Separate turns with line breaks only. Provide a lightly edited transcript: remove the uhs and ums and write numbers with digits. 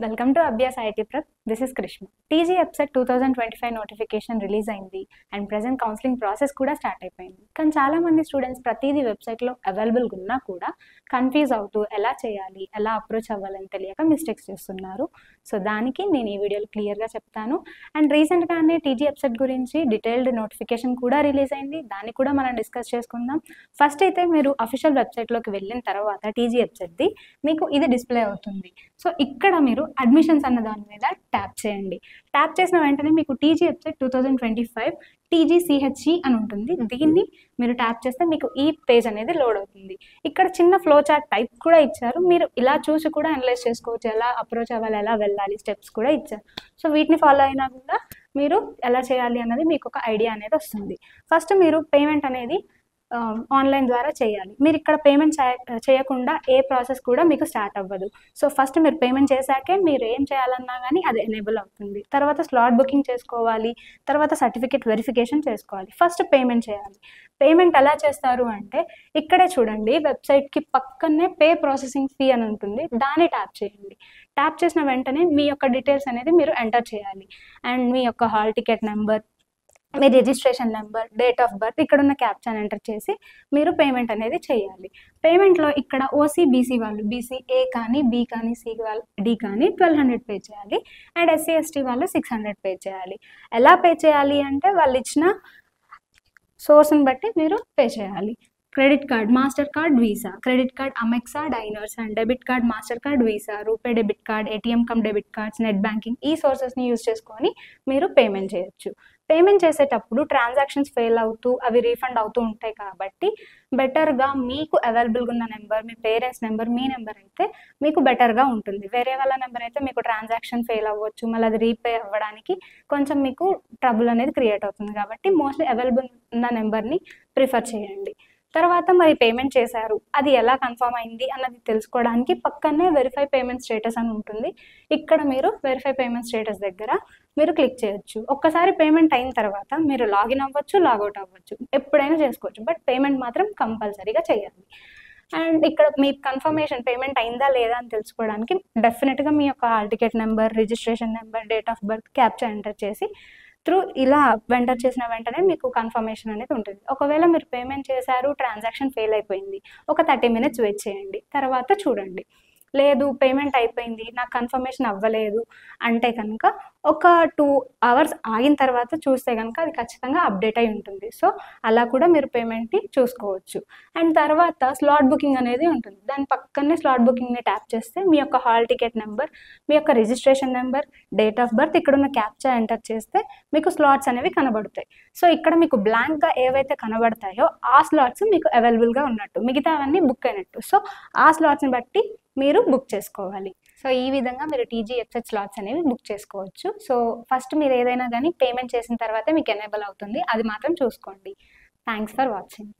Welcome to Abhyas IIT prep. This is Krishna. TG EAPCET 2025 notification release అయింది and present counselling process కూడా start అయిపోయింది. కానీ చాలా మంది స్టూడెంట్స్ ప్రతిదీ వెబ్సైట్లో అవైలబుల్గా ఉన్నా కూడా కన్ఫ్యూజ్ అవుతూ ఎలా చేయాలి, ఎలా అప్రోచ్ అవ్వాలని తెలియక మిస్టేక్స్ చేస్తున్నారు. సో దానికి నేను ఈ వీడియోలో క్లియర్గా చెప్తాను. అండ్ రీసెంట్గానే టీజీ ఎప్సెట్ గురించి డీటెయిల్డ్ నోటిఫికేషన్ కూడా రిలీజ్ అయింది, దాన్ని కూడా మనం డిస్కస్ చేసుకుందాం. ఫస్ట్ అయితే మీరు అఫీషియల్ వెబ్సైట్లోకి వెళ్ళిన తర్వాత టీజీ ఎప్సెట్ది మీకు ఇది డిస్ప్లే అవుతుంది. సో ఇక్కడ మీరు అడ్మిషన్స్ అన్న దాని మీద ట్యాప్ చేయండి. ట్యాప్ చేసిన వెంటనే మీకు టీజీ ఎప్సెట్ 2025 టీజీసీహెచ్ఈ అని ఉంటుంది. దీన్ని మీరు ట్యాప్ చేస్తే మీకు ఈ పేజ్ అనేది లోడ్ అవుతుంది. ఇక్కడ చిన్న ఫ్లో చార్ట్ టైప్ కూడా ఇచ్చారు. మీరు ఇలా చూసి కూడా అనలైజ్ చేసుకోవచ్చు, ఎలా అప్రోచ్ అవ్వాలి, ఎలా వెళ్ళాలి, స్టెప్స్ కూడా ఇచ్చారు. సో వీటిని ఫాలో అయినా కూడా మీరు ఎలా చేయాలి అన్నది మీకు ఒక ఐడియా అనేది వస్తుంది. ఫస్ట్ మీరు పేమెంట్ అనేది ఆన్లైన్ ద్వారా చేయాలి. మీరు ఇక్కడ పేమెంట్ చేయకుండా ఏ ప్రాసెస్ కూడా మీకు స్టార్ట్ అవ్వదు. సో ఫస్ట్ మీరు పేమెంట్ చేశాకే మీరు ఏం చేయాలన్నా కానీ అది ఎనేబుల్ అవుతుంది. తర్వాత స్లాట్ బుకింగ్ చేసుకోవాలి, తర్వాత సర్టిఫికేట్ వెరిఫికేషన్ చేసుకోవాలి. ఫస్ట్ పేమెంట్ చేయాలి. పేమెంట్ ఎలా చేస్తారు అంటే ఇక్కడే చూడండి, వెబ్సైట్కి పక్కనే పే ప్రాసెసింగ్ ఫీ అని ఉంటుంది, దాన్ని ట్యాప్ చేయండి. ట్యాప్ చేసిన వెంటనే మీ యొక్క డీటెయిల్స్ అనేది మీరు ఎంటర్ చేయాలి. అండ్ మీ యొక్క hall ticket number, me registration number, date of birth, ఇక్కడ ఉన్న క్యాప్చాని ఎంటర్ చేసి మీరు పేమెంట్ అనేది చేయాలి. పేమెంట్లో ఇక్కడ ఓసీ బీసీ వాళ్ళు బీసీ ఏ కానీ, బి కానీ, సి వాళ్ళు డి కానీ 1200 పే చేయాలి. అండ్ ఎస్సీ ఎస్టీ వాళ్ళు 600 పే చేయాలి. ఎలా పే చేయాలి అంటే వాళ్ళు ఇచ్చిన సోర్స్ని బట్టి మీరు పే చేయాలి. Credit card, Mastercard, Visa, credit card, Amex, Diners and debit card, Mastercard, Visa, RuPay debit card, ATM cum debit cards, net banking, ఈ సోర్సెస్ని యూజ్ చేసుకొని మీరు పేమెంట్ చేయొచ్చు. పేమెంట్ చేసేటప్పుడు ట్రాన్సాక్షన్స్ ఫెయిల్ అవుతూ అవి రీఫండ్ అవుతూ ఉంటాయి కాబట్టి బెటర్గా మీకు అవైలబుల్గా ఉన్న నెంబర్, మీ పేరెంట్స్ నెంబర్, మీ నెంబర్ అయితే మీకు బెటర్గా ఉంటుంది. వేరే వాళ్ళ నెంబర్ అయితే మీకు ట్రాన్సాక్షన్ ఫెయిల్ అవ్వచ్చు, మళ్ళీ అది రీపే అవ్వడానికి కొంచెం మీకు ట్రబుల్ అనేది క్రియేట్ అవుతుంది. కాబట్టి మోస్ట్లీ అవైలబుల్ ఉన్న నెంబర్ని ప్రిఫర్ చేయండి. తర్వాత మరి పేమెంట్ చేశారు, అది ఎలా కన్ఫర్మ్ అయింది అన్నది తెలుసుకోవడానికి పక్కనే వెరిఫై పేమెంట్ స్టేటస్ అని ఉంటుంది. ఇక్కడ మీరు వెరిఫై పేమెంట్ స్టేటస్ దగ్గర మీరు క్లిక్ చేయొచ్చు. ఒక్కసారి పేమెంట్ అయిన తర్వాత మీరు లాగిన్ అవ్వచ్చు, లాగౌట్ అవ్వచ్చు, ఎప్పుడైనా చేసుకోవచ్చు. బట్ పేమెంట్ మాత్రం కంపల్సరీగా చేయాలి. అండ్ ఇక్కడ మీ కన్ఫర్మేషన్ పేమెంట్ అయిందా లేదా అని తెలుసుకోవడానికి డెఫినెట్గా మీ యొక్క hall ticket number, registration number, date of birth, captcha enter చేసి ఇలా ఎంటర్ చేసిన వెంటనే మీకు కన్ఫర్మేషన్ అనేది ఉంటుంది. ఒకవేళ మీరు పేమెంట్ చేశారు, ట్రాన్సాక్షన్ ఫెయిల్ అయిపోయింది, ఒక 30 minutes వెయిట్ చేయండి, తర్వాత చూడండి. లేదు పేమెంట్ అయిపోయింది, నాకు కన్ఫర్మేషన్ అవ్వలేదు అంటే కనుక ఒక 2 hours ఆగిన తర్వాత చూస్తే కనుక అది ఖచ్చితంగా అప్డేట్ అయి ఉంటుంది. సో అలా కూడా మీరు పేమెంట్ని చూసుకోవచ్చు. అండ్ తర్వాత స్లాట్ బుకింగ్ అనేది ఉంటుంది. దాని పక్కనే స్లాట్ బుకింగ్ని ట్యాప్ చేస్తే మీ యొక్క హాల్ టికెట్ నెంబర్, మీ యొక్క registration number, date of birth, ఇక్కడ ఉన్న క్యాప్చా ఎంటర్ చేస్తే మీకు స్లాట్స్ అనేవి కనబడతాయి. సో ఇక్కడ మీకు బ్లాంక్గా ఏవైతే కనబడతాయో ఆ స్లాట్స్ మీకు అవైలబుల్గా ఉన్నట్టు, మిగతావన్నీ బుక్ అయినట్టు. సో ఆ స్లాట్స్ని బట్టి మీరు బుక్ చేసుకోవాలి. సో ఈ విధంగా మీరు టీజీ ఎప్సెట్ స్లాట్స్ అనేవి బుక్ చేసుకోవచ్చు. సో ఫస్ట్ మీరు ఏదైనా కానీ పేమెంట్ చేసిన తర్వాత మీకు ఎనేబుల్ అవుతుంది, అది మాత్రం చూసుకోండి. Thanks for watching.